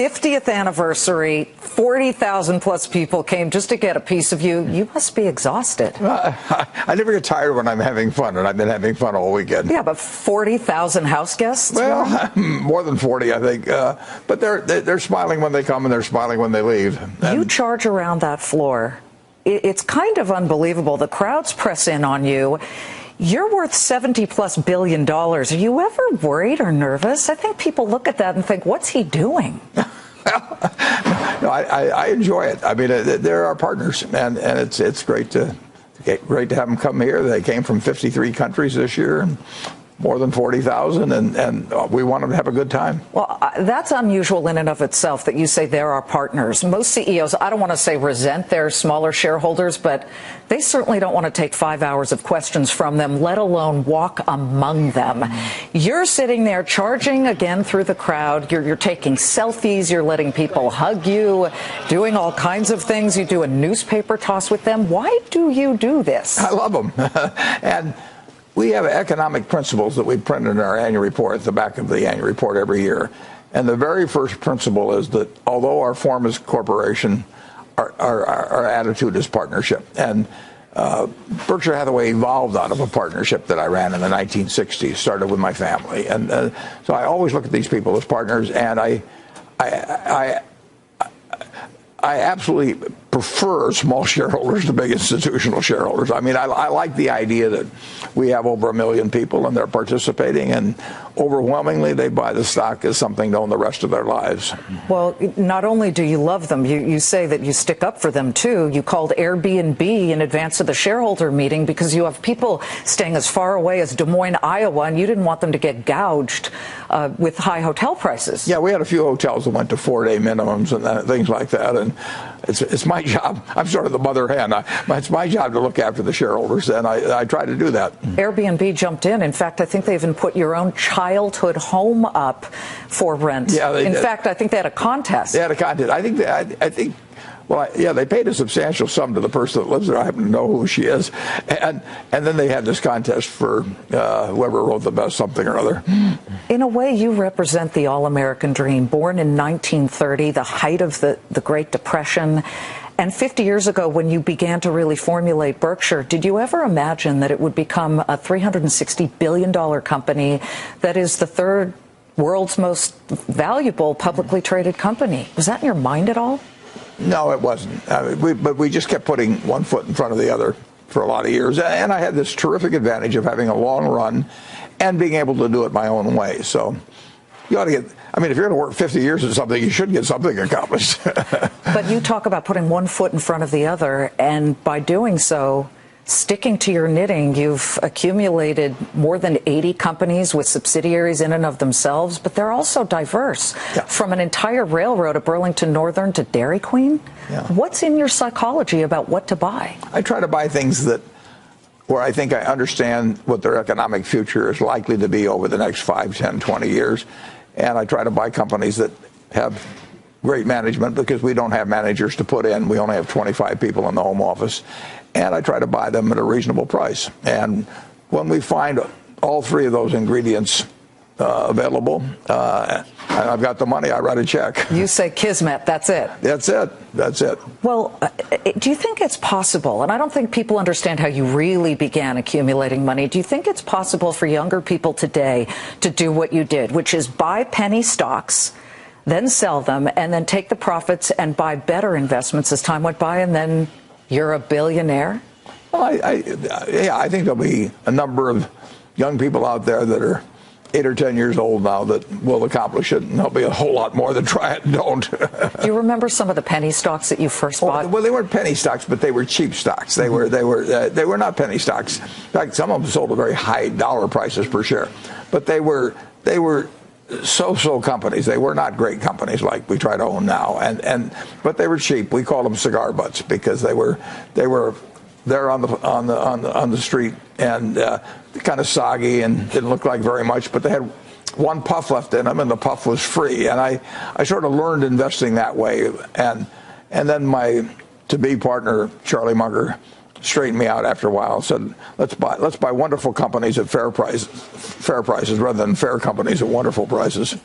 50th anniversary, 40,000 plus people came just to get a piece of you. You must be exhausted. I never get tired when I'm having fun, and I've been having fun all weekend. Yeah, but 40,000 house guests? Well, more than 40, I think. But they're smiling when they come, and they're smiling when they leave. And you charge around that floor. It's kind of unbelievable. The crowds press in on you. You're worth $70+ billion. Are you ever worried or nervous? I think people look at that and think, what's he doing? No, I enjoy it. I mean, they're our partners, and it's great to have them come here. They came from 53 countries this year, and more than 40,000, and we want them to have a good time. Well, that's unusual in and of itself that you say they're our partners. Most CEOs, I don't want to say resent their smaller shareholders, but they certainly don't want to take 5 hours of questions from them, let alone walk among them. You're sitting there charging again through the crowd. You're taking selfies. You're letting people hug you, doing all kinds of things. You do a newspaper toss with them. Why do you do this? I love them. And we have economic principles that we print in our annual report, at the back of the annual report every year. And the very first principle is that although our form is corporation, our attitude is partnership. And Berkshire Hathaway evolved out of a partnership that I ran in the 1960s, started with my family. And so I always look at these people as partners, and I absolutely prefer small shareholders to big institutional shareholders. I mean, I like the idea that we have over 1 million people and they're participating, and overwhelmingly they buy the stock as something to own the rest of their lives. Well, not only do you love them, you say that you stick up for them too. You called Airbnb in advance of the shareholder meeting because you have people staying as far away as Des Moines, Iowa, and you didn't want them to get gouged with high hotel prices. Yeah, we had a few hotels that went to 4-day minimums and things like that, and it's my job. I'm sort of the mother hen. It's my job to look after the shareholders, and I try to do that. Airbnb jumped in. In fact, I think they even put your own childhood home up for rent. Yeah, in fact, I think they had a contest. They had a contest. I think. Well, yeah, they paid a substantial sum to the person that lives there. I happen to know who she is, and then they had this contest for whoever wrote the best something or other. In a way, you represent the all-American dream. Born in 1930, the height of the Great Depression, and 50 years ago, when you began to really formulate Berkshire, did you ever imagine that it would become a $360 billion company that is the third world's most valuable publicly traded company? Was that in your mind at all? No, it wasn't. But we just kept putting one foot in front of the other for a lot of years. And I had this terrific advantage of having a long run and being able to do it my own way. So you ought to get, I mean, if you're going to work 50 years at something, you should get something accomplished. But you talk about putting one foot in front of the other, and by doing so, sticking to your knitting, you've accumulated more than 80 companies with subsidiaries in and of themselves, but they're also diverse. Yeah. From an entire railroad at Burlington Northern to Dairy Queen. Yeah. What's in your psychology about what to buy? I try to buy things where I think I understand what their economic future is likely to be over the next 5, 10, 20 years. And I try to buy companies that have great management, because we don't have managers to put in. We only have 25 people in the home office. And I try to buy them at a reasonable price. And when we find all three of those ingredients available, and I've got the money, I write a check. You say kismet, that's it. That's it. That's it. Well, do you think it's possible, and I don't think people understand how you really began accumulating money, do you think it's possible for younger people today to do what you did, which is buy penny stocks, then sell them, and then take the profits and buy better investments as time went by, and then you're a billionaire? Well, I think there'll be a number of young people out there that are 8 or 10 years old now that will accomplish it, and there'll be a whole lot more that try it and don't. Do you remember some of the penny stocks that you first bought? Well, they weren't penny stocks, but they were cheap stocks. They were not penny stocks. In fact, some of them sold at very high dollar prices per share, but they were so-so companies. They were not great companies like we try to own now, but they were cheap. We called them cigar butts because they were there on the street and kind of soggy and didn't look like very much, but they had one puff left in them, and the puff was free. And I sort of learned investing that way, and then my to-be partner Charlie Munger straightened me out after a while and said, let's buy wonderful companies at fair prices rather than fair companies at wonderful prices.